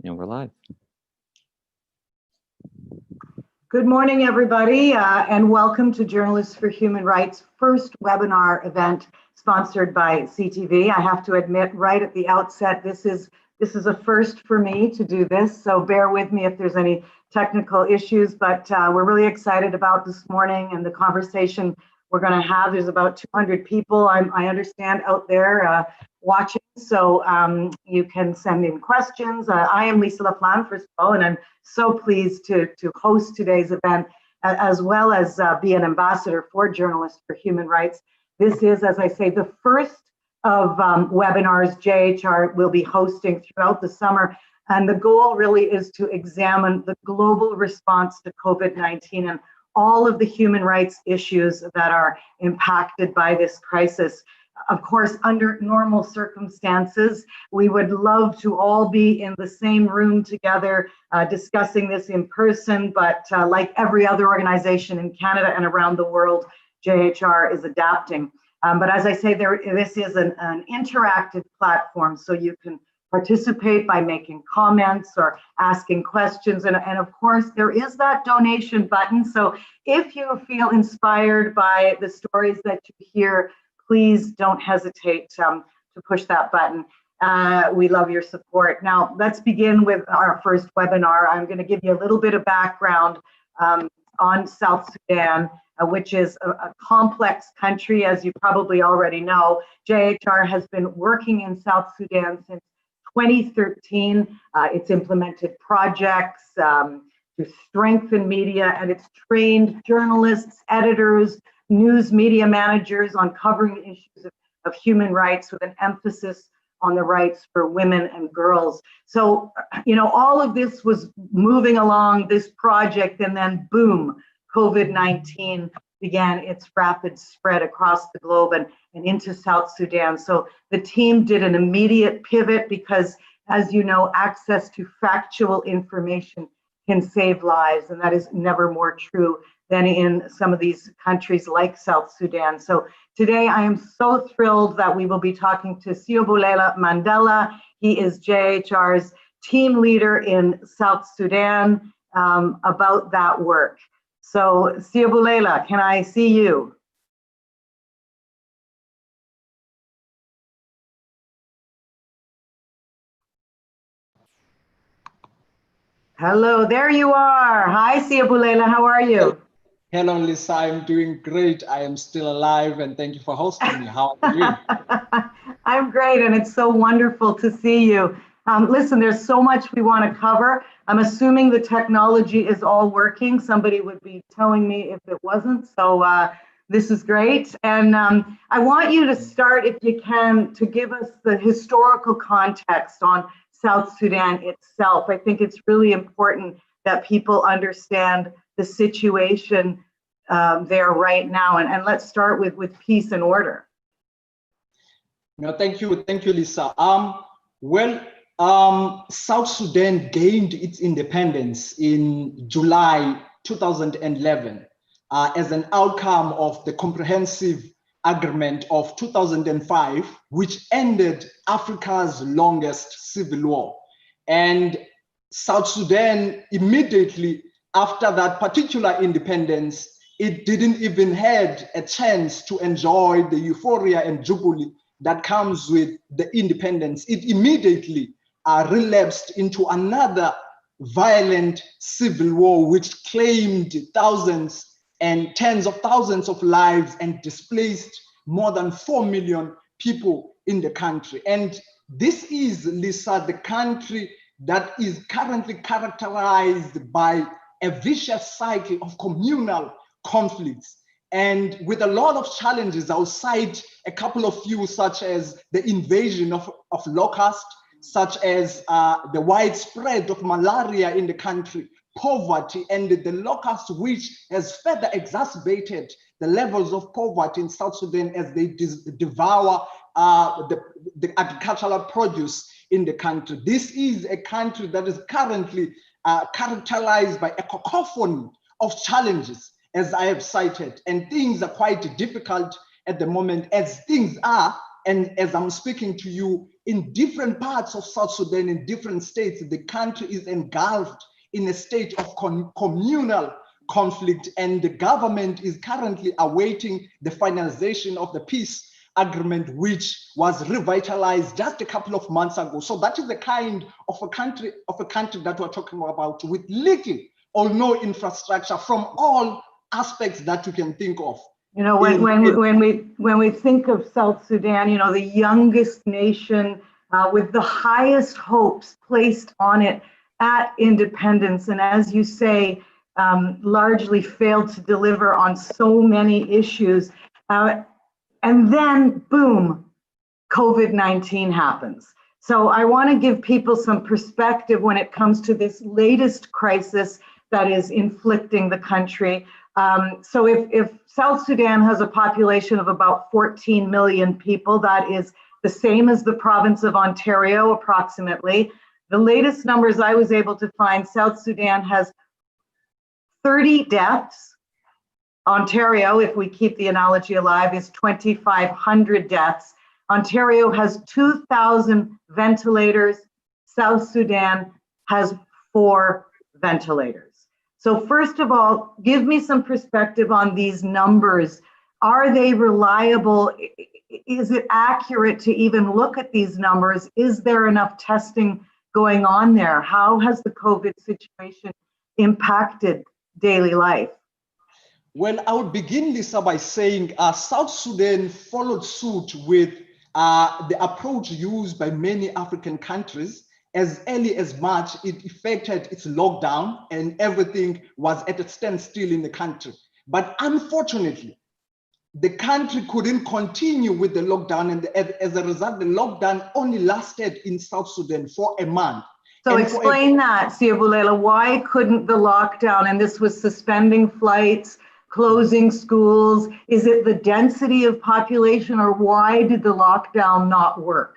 And we're live. Good morning, everybody, and welcome to Journalists for Human Rights' first webinar event sponsored by CTV. I have to admit right at the outset, this is a first for me to do this, so bear with me if there's any technical issues, but we're really excited about this morning and the conversation we're going to have. There's about 200 people, I understand, out there watching, so you can send in questions. I am Lisa Laflamme, first of all, and I'm so pleased to host today's event, as well as be an ambassador for Journalists for Human Rights. This is, as I say, the first of webinars JHR will be hosting throughout the summer. And the goal really is to examine the global response to COVID-19 and all of the human rights issues that are impacted by this crisis. Of course, under normal circumstances, we would love to all be in the same room together discussing this in person, but like every other organization in Canada and around the world, JHR is adapting. But as I say, this is an interactive platform, so you can participate by making comments or asking questions. And of course, there is that donation button. So if you feel inspired by the stories that you hear, please don't hesitate to push that button. We love your support. Now, let's begin with our first webinar. I'm going to give you a little bit of background on South Sudan, which is a complex country, as you probably already know. JHR has been working in South Sudan since 2013. It's implemented projects to strengthen media, and it's trained journalists, editors, news media managers on covering issues of human rights with an emphasis on the rights for women and girls. So, you know, all of this was moving along this project, and then boom, COVID-19 began its rapid spread across the globe and into South Sudan. So the team did an immediate pivot because, as you know, access to factual information can save lives, and that is never more true than in some of these countries like South Sudan. So today I am so thrilled that we will be talking to Siyobulela Mandela. He is JHR's team leader in South Sudan about that work. So Siyobulela, can I see you? Hello, there you are. Hi, Siyobulela, how are you? Hello, Lisa, I'm doing great. I am still alive, and thank you for hosting me. How are you doing? I'm great, and it's so wonderful to see you. Listen, there's so much we want to cover. I'm assuming the technology is all working. Somebody would be telling me if it wasn't, so this is great. And I want you to start, if you can, to give us the historical context on South Sudan itself. I think it's really important that people understand the situation there right now. And let's start with peace and order. No, thank you, Lisa. South Sudan gained its independence in July 2011 as an outcome of the Comprehensive Agreement of 2005, which ended Africa's longest civil war. And South Sudan, immediately after that particular independence, it didn't even had a chance to enjoy the euphoria and jubilee that comes with the independence. It immediately relapsed into another violent civil war, which claimed thousands and tens of thousands of lives and displaced more than 4 million people in the country. And this is, Lisa, the country that is currently characterized by a vicious cycle of communal conflicts and with a lot of challenges. I'll cite a couple of few, such as the invasion of locusts, such as the widespread of malaria in the country, poverty, and the locust, which has further exacerbated the levels of poverty in South Sudan as they devour the agricultural produce in the country. This is a country that is currently characterized by a cacophony of challenges, as I have cited, and things are quite difficult at the moment, as things are and as I'm speaking to you, in different parts of South Sudan, in different states, the country is engulfed in a state of communal conflict, and the government is currently awaiting the finalization of the peace agreement, which was revitalized just a couple of months ago. So that is the kind of a country that we're talking about, with little or no infrastructure from all aspects that you can think of. You know, when we think of South Sudan, you know, the youngest nation with the highest hopes placed on it at independence, and as you say, largely failed to deliver on so many issues. And then, boom, COVID-19 happens. So I want to give people some perspective when it comes to this latest crisis that is inflicting the country. So if South Sudan has a population of about 14 million people, that is the same as the province of Ontario, approximately. The latest numbers I was able to find, South Sudan has 30 deaths. Ontario, if we keep the analogy alive, is 2,500 deaths. Ontario has 2,000 ventilators. South Sudan has 4 ventilators. So first of all, give me some perspective on these numbers. Are they reliable? Is it accurate to even look at these numbers? Is there enough testing going on there? How has the COVID situation impacted daily life? Well, I would begin, Lisa, by saying South Sudan followed suit with the approach used by many African countries. As early as March, it effected its lockdown and everything was at a standstill in the country. But unfortunately, the country couldn't continue with the lockdown, and as a result, the lockdown only lasted in South Sudan for a month. So explain that, Siyabulela, why couldn't the lockdown, and this was suspending flights, closing schools, is it the density of population, or why did the lockdown not work?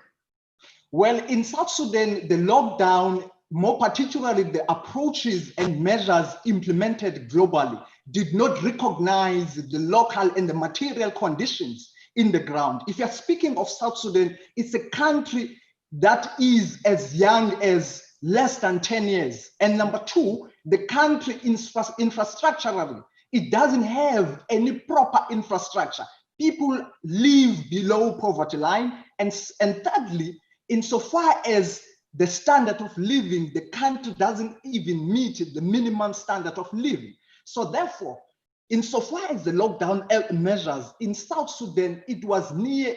Well, in South Sudan, the lockdown, more particularly the approaches and measures implemented globally, did not recognize the local and the material conditions in the ground. If you're speaking of South Sudan, it's a country that is as young as less than 10 years. And number two, the country infrastructurally, it doesn't have any proper infrastructure. People live below poverty line. And thirdly, insofar as the standard of living, the country doesn't even meet the minimum standard of living. So therefore, insofar as the lockdown measures in South Sudan, it was near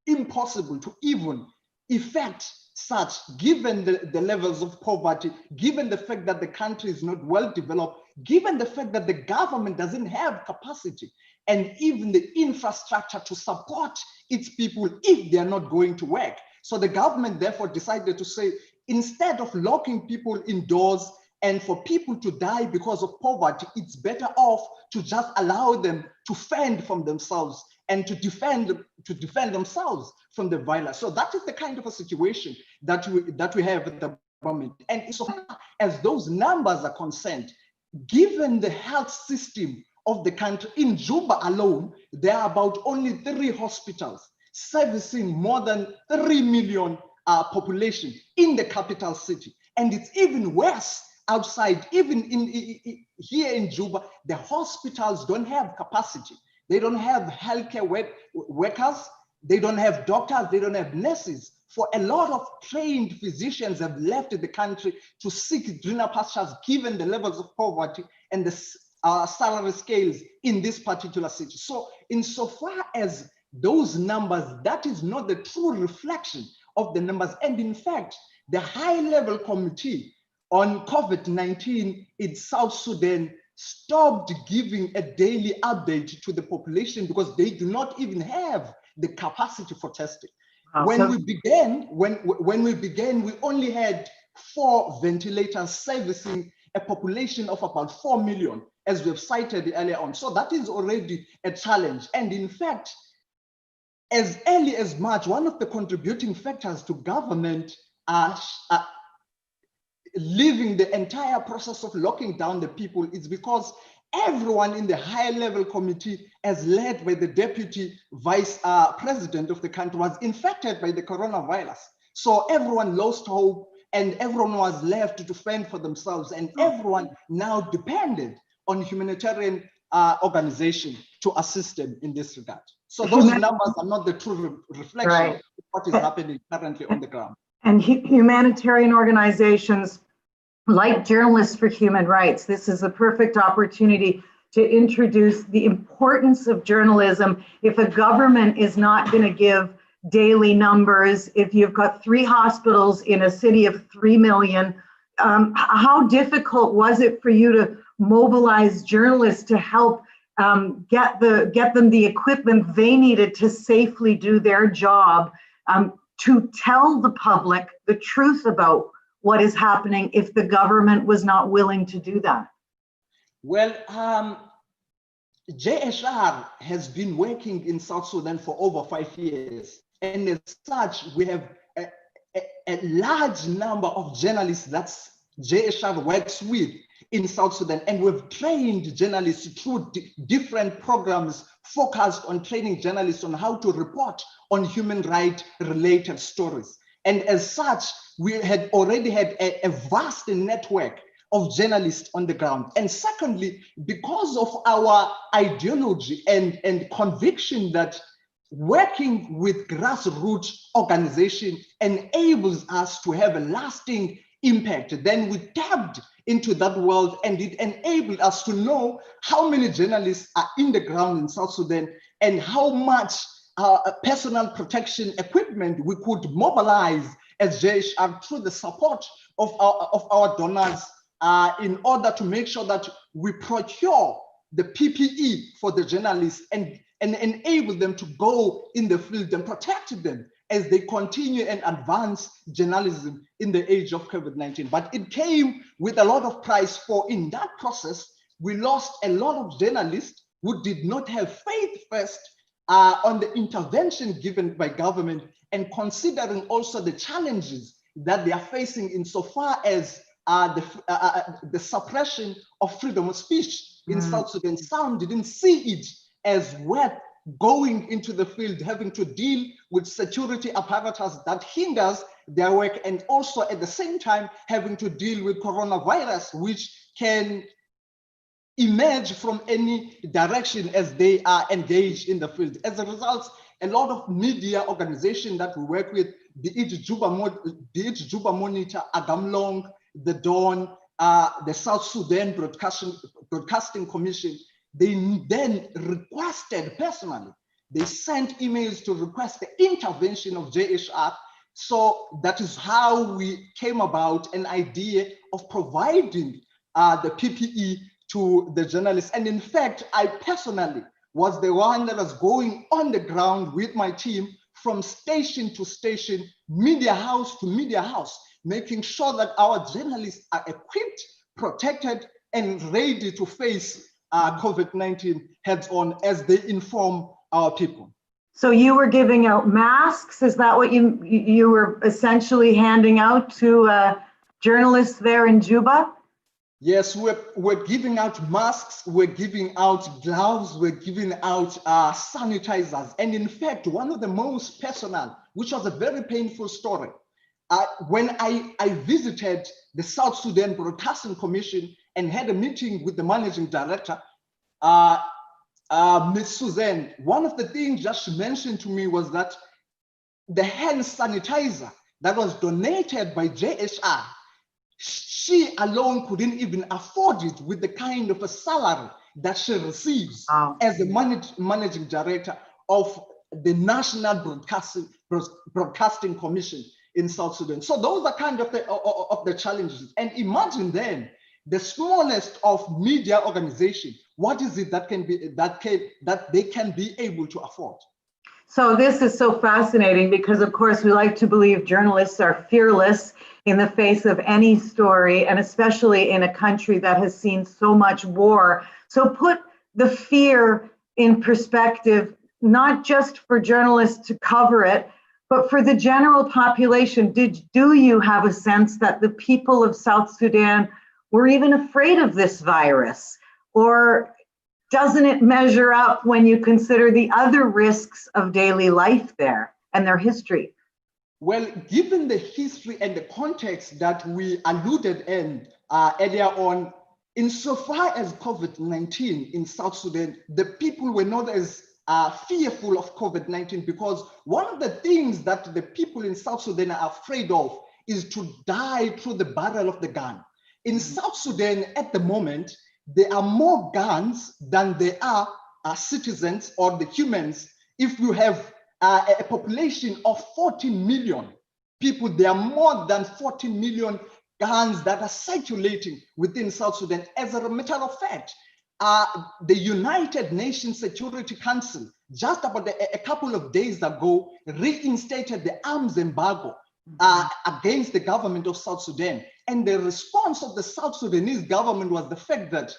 impossible to even effect such, given the levels of poverty, given the fact that the country is not well developed, given the fact that the government doesn't have capacity and even the infrastructure to support its people if they are not going to work. So the government therefore decided to say, instead of locking people indoors and for people to die because of poverty, it's better off to just allow them to fend from themselves and to defend themselves from the violence. So that is the kind of a situation that we have at the moment. And so far as those numbers are concerned, given the health system of the country, in Juba alone, there are about only 3 hospitals servicing more than 3 million population in the capital city. And it's even worse outside, even here in Juba, the hospitals don't have capacity. They don't have healthcare workers, they don't have doctors, they don't have nurses. For a lot of trained physicians have left the country to seek greener pastures, given the levels of poverty and the salary scales in this particular city. So insofar as those numbers, that is not the true reflection of the numbers. And in fact, the high-level committee on COVID-19 in South Sudan stopped giving a daily update to the population because they do not even have the capacity for testing. When we began, we only had 4 ventilators servicing a population of about 4 million, as we've cited earlier on. So that is already a challenge. And in fact, as early as March, one of the contributing factors to government leaving the entire process of locking down the people is because everyone in the higher level committee, as led by the deputy vice president of the country, was infected by the coronavirus. So everyone lost hope and everyone was left to fend for themselves, and everyone now depended on humanitarian organization to assist them in this regard. So those numbers are not the true reflection of what is happening currently on the ground. And humanitarian organizations like Journalists for Human Rights, this is a perfect opportunity to introduce the importance of journalism. If a government is not going to give daily numbers, if you've got 3 hospitals in a city of 3 million, how difficult was it for you to mobilize journalists to help get them the equipment they needed to safely do their job, to tell the public the truth about what is happening if the government was not willing to do that? Well, JSR has been working in South Sudan for over 5 years. And as such, we have a large number of journalists that JSR works with in South Sudan. And we've trained journalists through different programs focused on training journalists on how to report on human rights related stories. And as such, we had already had a vast network of journalists on the ground. And secondly, because of our ideology and conviction that working with grassroots organization enables us to have a lasting impact, then we tapped into that world, and it enabled us to know how many journalists are in the ground in South Sudan and how much personal protection equipment we could mobilize as JHR through the support of our donors in order to make sure that we procure the PPE for the journalists and enable them to go in the field and protect them as they continue and advance journalism in the age of COVID-19. But it came with a lot of price, for in that process, we lost a lot of journalists who did not have faith first on the intervention given by government, and considering also the challenges that they are facing insofar as the suppression of freedom of speech in South Sudan. Some didn't see it as worth going into the field, having to deal with security apparatus that hinders their work, and also at the same time having to deal with coronavirus, which can emerge from any direction as they are engaged in the field. As a result, a lot of media organizations that we work with, be it Juba Monitor, Agamlong, The Dawn, the South Sudan Broadcasting Commission, they then requested personally, they sent emails to request the intervention of JHR. So that is how we came about an idea of providing the PPE to the journalists. And in fact, I personally was the one that was going on the ground with my team from station to station, media house to media house, making sure that our journalists are equipped, protected, and ready to face COVID-19 heads on as they inform our people. So you were giving out masks? Is that what you were essentially handing out to journalists there in Juba? Yes, we're giving out masks, we're giving out gloves, we're giving out sanitizers. And in fact, one of the most personal, which was a very painful story, when I visited the South Sudan Broadcasting Commission and had a meeting with the managing director, Ms. Suzanne, one of the things that she mentioned to me was that the hand sanitizer that was donated by JHR, she alone couldn't even afford it with the kind of a salary that she receives as the managing director of the National Broadcasting Commission in South Sudan. So those are kind of the challenges. And imagine then the smallest of media organization, what is it that they can be able to afford? So this is so fascinating because, of course, we like to believe journalists are fearless in the face of any story, and especially in a country that has seen so much war. So put the fear in perspective, not just for journalists to cover it, But for the general population, do you have a sense that the people of South Sudan were even afraid of this virus? Or doesn't it measure up when you consider the other risks of daily life there and their history? Well, given the history and the context that we alluded in earlier on, insofar as COVID-19 in South Sudan, the people were not as fearful of COVID-19, because one of the things that the people in South Sudan are afraid of is to die through the barrel of the gun. In South Sudan at the moment, there are more guns than there are citizens or the humans. If you have a population of 14 million people, there are more than 14 million guns that are circulating within South Sudan. As a matter of fact, the United Nations Security Council, just about a couple of days ago, reinstated the arms embargo against the government of South Sudan. And the response of the South Sudanese government was the fact that,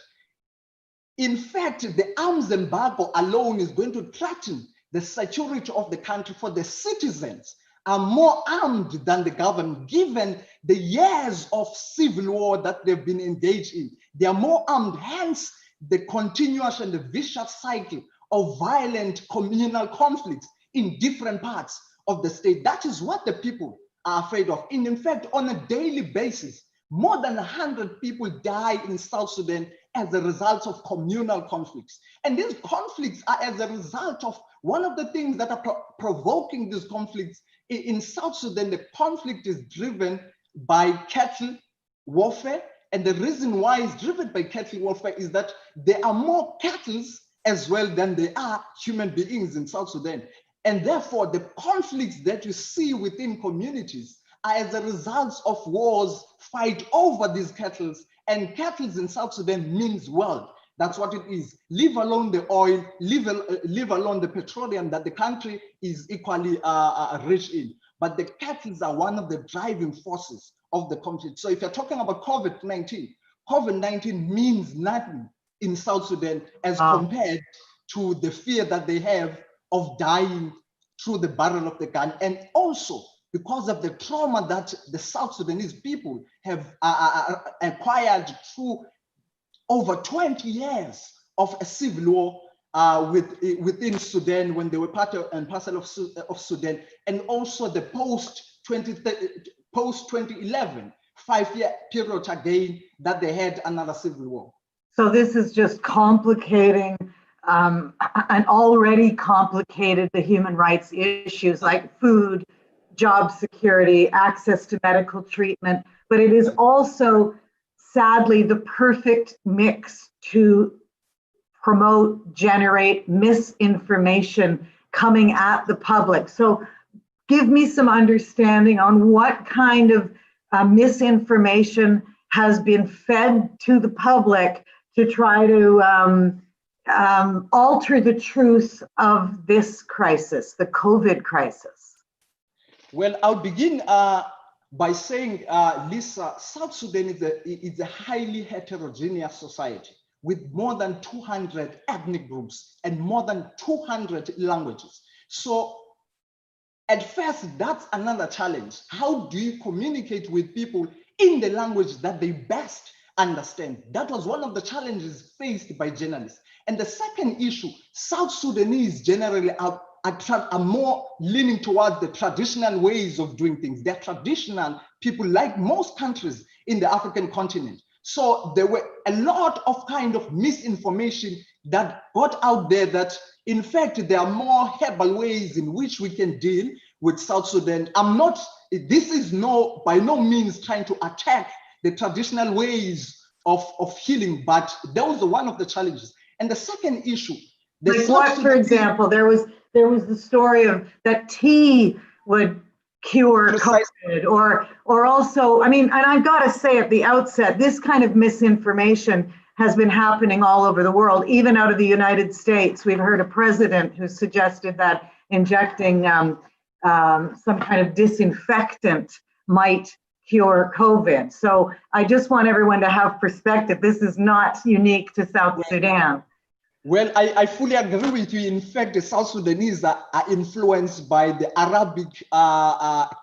in fact, the arms embargo alone is going to threaten the security of the country, for the citizens are more armed than the government, given the years of civil war that they've been engaged in. They are more armed, hence the continuous and the vicious cycle of violent communal conflicts in different parts of the state. That is what the people are afraid of. And in fact, on a daily basis, more than 100 people die in South Sudan as a result of communal conflicts. And these conflicts are as a result of one of the things that are provoking these conflicts. In South Sudan, the conflict is driven by cattle warfare. And the reason why it's driven by cattle warfare is that there are more cattle as well than there are human beings in South Sudan. And therefore, the conflicts that you see within communities are as a result of wars, fight over these cattle. And cattle in South Sudan means wealth. That's what it is. Leave alone the oil, leave alone the petroleum that the country is equally rich in. But the cattle are one of the driving forces of the conflict. So if you're talking about COVID-19, COVID-19 means nothing in South Sudan as compared to the fear that they have of dying through the barrel of the gun. And also because of the trauma that the South Sudanese people have acquired through over 20 years of a civil war within Sudan, when they were part and parcel of Sudan, and also the post-2011 5-year period again that they had another civil war. So this is just complicating and already complicated the human rights issues like food, job security, access to medical treatment, but it is also sadly the perfect mix to promote, generate misinformation coming at the public. So give me some understanding on what kind of misinformation has been fed to the public to try to alter the truth of this crisis, the COVID crisis. Well, I'll begin by saying, Lisa, South Sudan is a highly heterogeneous society with more than 200 ethnic groups and more than 200 languages. So at first, that's another challenge. How do you communicate with people in the language that they best understand? That was one of the challenges faced by journalists. And the second issue, South Sudanese generally are more leaning towards the traditional ways of doing things. They're traditional people, like most countries in the African continent. So there were a lot of kind of misinformation that got out there that, in fact, there are more herbal ways in which we can deal with South Sudan. This is by no means trying to attack the traditional ways of healing, but that was one of the challenges. And the second issue, like what, for example, there was the story of that tea would cure COVID, or also, I mean, and I've got to say at the outset, this kind of misinformation has been happening all over the world, even out of the United States. We've heard a president who suggested that injecting some kind of disinfectant might cure COVID. So I just want everyone to have perspective. This is not unique to South Sudan. Well, I fully agree with you. In fact, the South Sudanese are influenced by the Arabic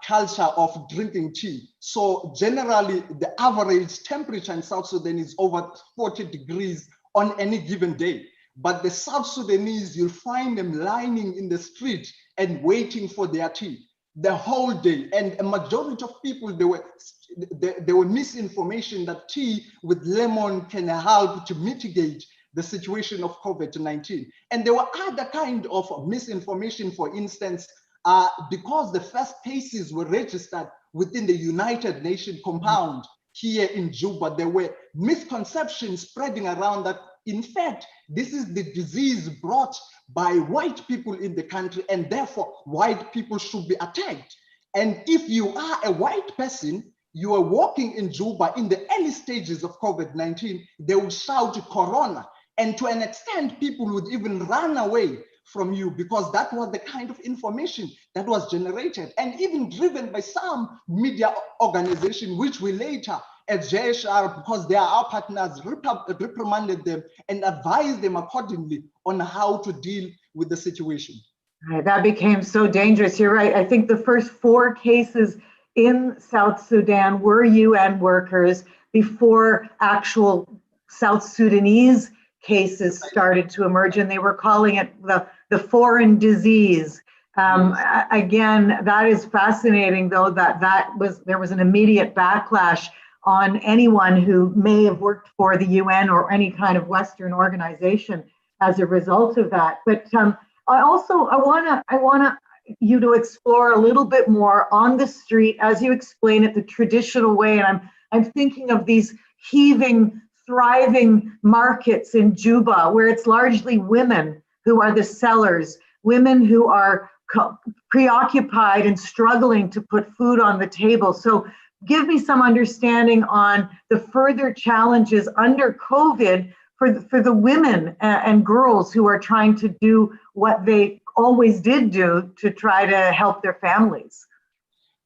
culture of drinking tea. So generally, the average temperature in South Sudan is over 40 degrees on any given day. But the South Sudanese, you'll find them lining in the street and waiting for their tea the whole day. And a majority of people, they were misinformation that tea with lemon can help to mitigate the situation of COVID-19. And there were other kind of misinformation, for instance, because the first cases were registered within the United Nations compound here in Juba, there were misconceptions spreading around that, in fact, this is the disease brought by white people in the country, and therefore white people should be attacked. And if you are a white person, you are walking in Juba in the early stages of COVID-19, they will shout Corona. And to an extent, people would even run away from you because that was the kind of information that was generated and even driven by some media organization, which we later as JSR, because they are our partners, reprimanded them and advised them accordingly on how to deal with the situation. Right, that became so dangerous. You're right. I think the first 4 cases in South Sudan were UN workers before actual South Sudanese cases started to emerge, and they were calling it the foreign disease. Again, that is fascinating, though, there was an immediate backlash on anyone who may have worked for the UN or any kind of Western organization as a result of that. But I want you to explore a little bit more on the street as you explain it the traditional way. And I'm thinking of these heaving, thriving markets in Juba, where it's largely women who are the sellers, women who are preoccupied and struggling to put food on the table. So give me some understanding on the further challenges under COVID for the women and girls who are trying to do what they always did do to try to help their families.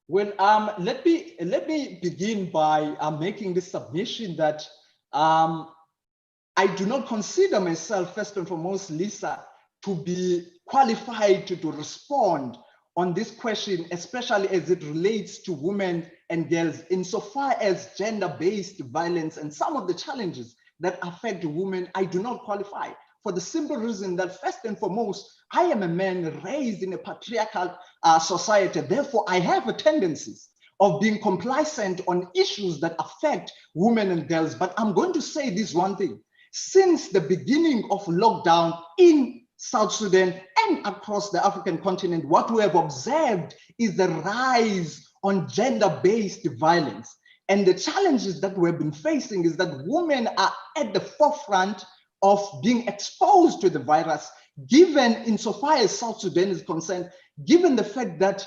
Well, let me begin by making this submission that I do not consider myself, first and foremost, Lisa, to be qualified to respond on this question, especially as it relates to women and girls, insofar as gender-based violence and some of the challenges that affect women. I do not qualify for the simple reason that, first and foremost, I am a man raised in a patriarchal society. Therefore, I have a tendency of being complacent on issues that affect women and girls. But I'm going to say this one thing. Since the beginning of lockdown in South Sudan and across the African continent, what we have observed is the rise on gender-based violence. And the challenges that we've been facing is that women are at the forefront of being exposed to the virus, given insofar as South Sudan is concerned, given the fact that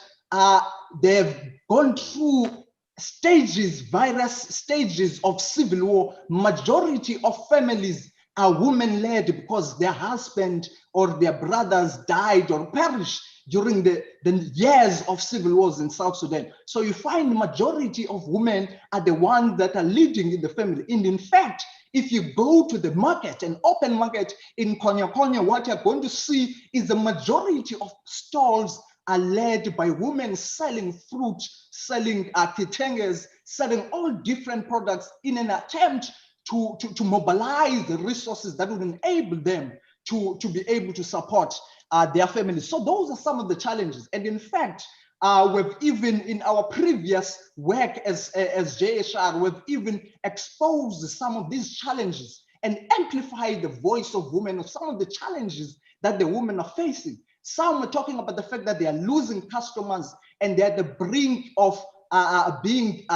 they've gone through various stages of civil war. Majority of families are women-led because their husband or their brothers died or perished during the years of civil wars in South Sudan. So you find the majority of women are the ones that are leading in the family. And in fact, if you go to the market, an open market in Konya, what you're going to see is the majority of stalls are led by women selling fruit, selling kitenges, selling all different products in an attempt to mobilize the resources that would enable them to be able to support their families. So those are some of the challenges. And in fact, we've even in our previous work as JSR, we've even exposed some of these challenges and amplified the voice of women of some of the challenges that the women are facing. Some are talking about the fact that they are losing customers and they're at the brink of being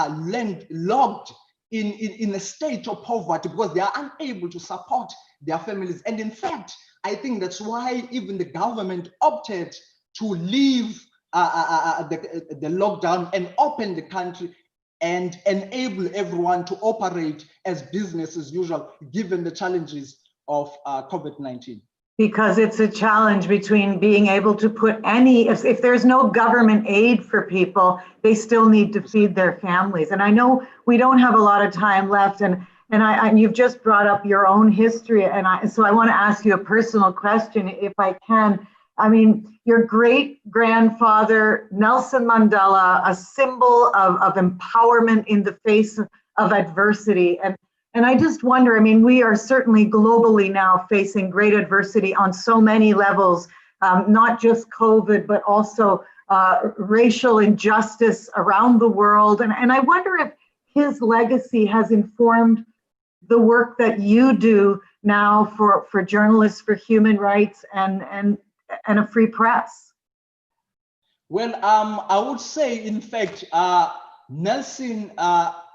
locked in a state of poverty because they are unable to support their families. And in fact, I think that's why even the government opted to leave the lockdown and open the country and enable everyone to operate as business as usual, given the challenges of COVID-19. Because it's a challenge between being able to put if there's no government aid for people, they still need to feed their families. And I know we don't have a lot of time left, and And you've just brought up your own history, so I want to ask you a personal question, if I can. I mean, your great-grandfather, Nelson Mandela, a symbol of empowerment in the face of adversity. And I just wonder, I mean, we are certainly globally now facing great adversity on so many levels, not just COVID, but also racial injustice around the world. And I wonder if his legacy has informed the work that you do now for journalists for human rights and a free press. Well, I would say, in fact, Nelson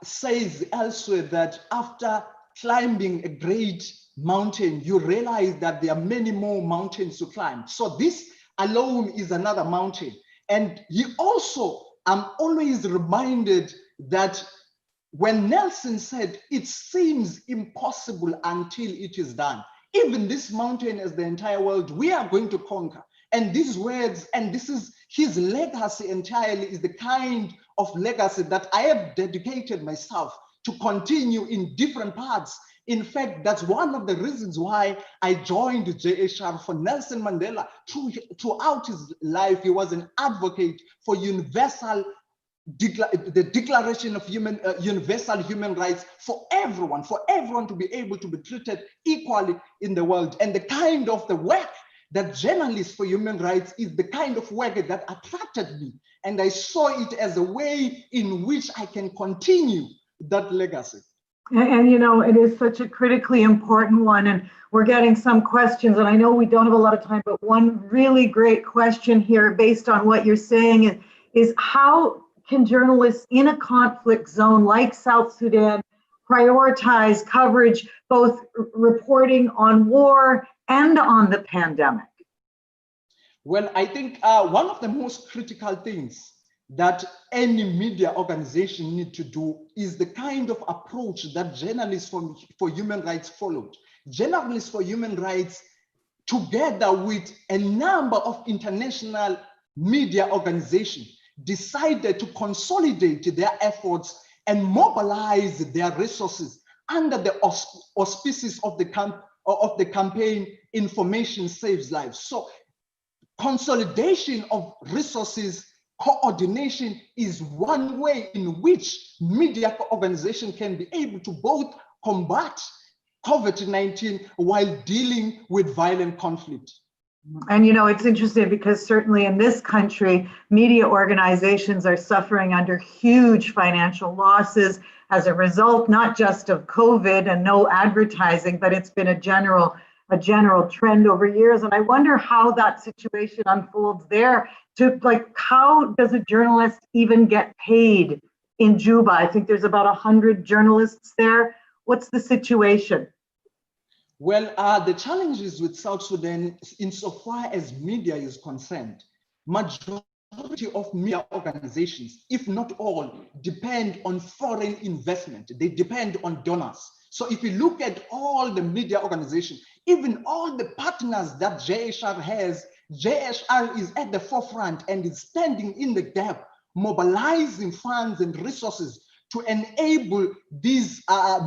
says elsewhere that after climbing a great mountain, you realize that there are many more mountains to climb. So this alone is another mountain. And he also, I'm always reminded that when Nelson said, it seems impossible until it is done. Even this mountain, as the entire world, we are going to conquer. And these words, and this is his legacy entirely, is the kind of legacy that I have dedicated myself to continue in different parts. In fact, that's one of the reasons why I joined JHR. For Nelson Mandela. Throughout his life, he was an advocate for the Declaration of Universal Human Rights for everyone to be able to be treated equally in the world. And the kind of the work that journalists for human rights is the kind of work that attracted me. And I saw it as a way in which I can continue that legacy. And you know, it is such a critically important one. And we're getting some questions, and I know we don't have a lot of time, but one really great question here based on what you're saying is how can journalists in a conflict zone like South Sudan prioritize coverage, both reporting on war and on the pandemic? Well, I think one of the most critical things that any media organization need to do is the kind of approach that journalists for human rights followed. Journalists for human rights, together with a number of international media organizations, decided to consolidate their efforts and mobilize their resources under the auspices of the campaign Information Saves Lives. So consolidation of resources, coordination is one way in which media organization can be able to both combat COVID-19 while dealing with violent conflict. And you know, it's interesting because certainly in this country, media organizations are suffering under huge financial losses as a result, not just of COVID and no advertising, but it's been a general trend over years. And I wonder how that situation unfolds there. How does a journalist even get paid in Juba? I think there's about 100 journalists there. What's the situation? Well, the challenges with South Sudan, insofar as media is concerned, majority of media organizations, if not all, depend on foreign investment. They depend on donors. So if you look at all the media organizations, even all the partners that JHR has, JHR is at the forefront and is standing in the gap, mobilizing funds and resources to enable these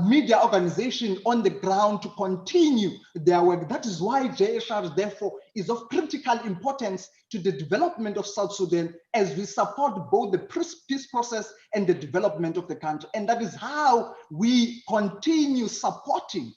media organizations on the ground to continue their work. That is why JHR, therefore, is of critical importance to the development of South Sudan as we support both the peace process and the development of the country. And that is how we continue supporting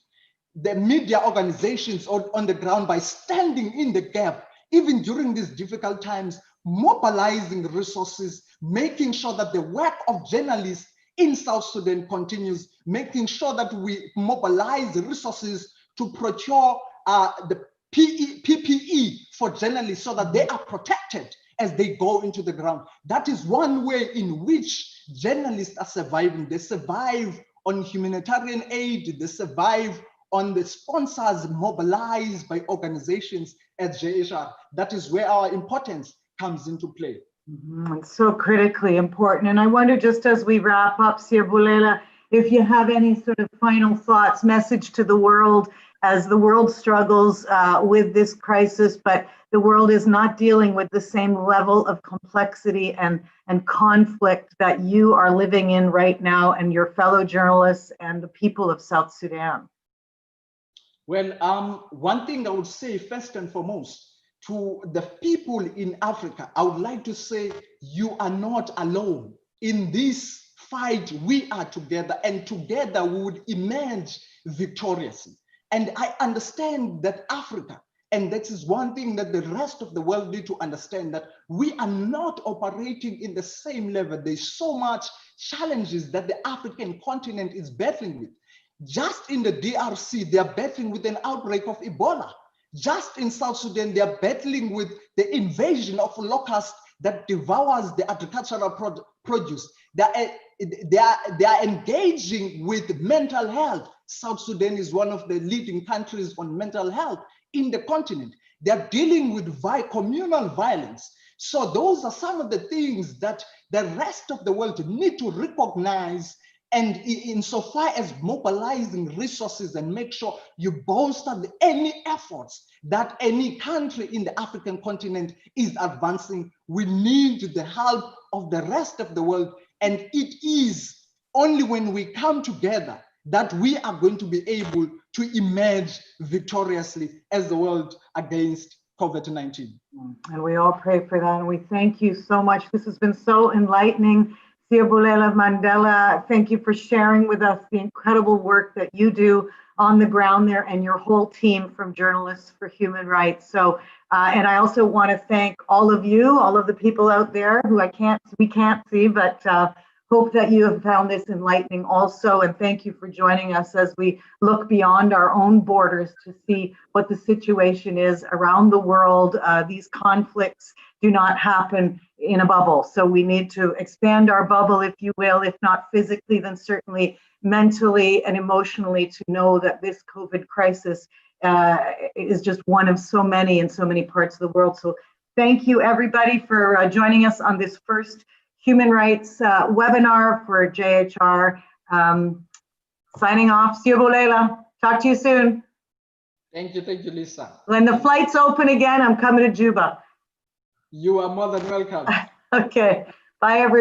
the media organizations on the ground by standing in the gap, even during these difficult times, mobilizing resources, making sure that the work of journalists in South Sudan continues, making sure that we mobilize resources to procure the PPE for journalists so that they are protected as they go into the ground. That is one way in which journalists are surviving. They survive on humanitarian aid, they survive on the sponsors mobilized by organizations at JHR. That is where our importance comes into play. It's so critically important. And I wonder, just as we wrap up, Sir Bulela, if you have any sort of final thoughts, message to the world as the world struggles with this crisis, but the world is not dealing with the same level of complexity and conflict that you are living in right now, and your fellow journalists and the people of South Sudan. Well, one thing I would say first and foremost to the people in Africa, I would like to say you are not alone. In this fight, we are together, and together we would emerge victoriously. And I understand that Africa, and that is one thing that the rest of the world need to understand, that we are not operating in the same level. There's so much challenges that the African continent is battling with. Just in the DRC, they are battling with an outbreak of Ebola. Just in South Sudan, they are battling with the invasion of locusts that devours the agricultural produce. They are engaging with mental health. South Sudan is one of the leading countries on mental health in the continent. They are dealing with communal violence. So those are some of the things that the rest of the world need to recognize, and insofar as mobilizing resources and make sure you bolster any efforts that any country in the African continent is advancing, we need the help of the rest of the world. And it is only when we come together that we are going to be able to emerge victoriously as the world against COVID-19. And we all pray for that. And we thank you so much. This has been so enlightening. Siyabulela Mandela, thank you for sharing with us the incredible work that you do on the ground there, and your whole team from Journalists for Human Rights. So, and I also want to thank all of you, all of the people out there who we can't see, but hope that you have found this enlightening also. And thank you for joining us as we look beyond our own borders to see what the situation is around the world. These conflicts do not happen in a bubble. So we need to expand our bubble, if you will, if not physically, then certainly mentally and emotionally, to know that this COVID crisis is just one of so many in so many parts of the world. So thank you, everybody, for joining us on this first Human Rights webinar for JHR. Signing off, Siyabulela. Talk to you soon. Thank you, Lisa. When the flights open again, I'm coming to Juba. You are more than welcome. Okay, bye everyone.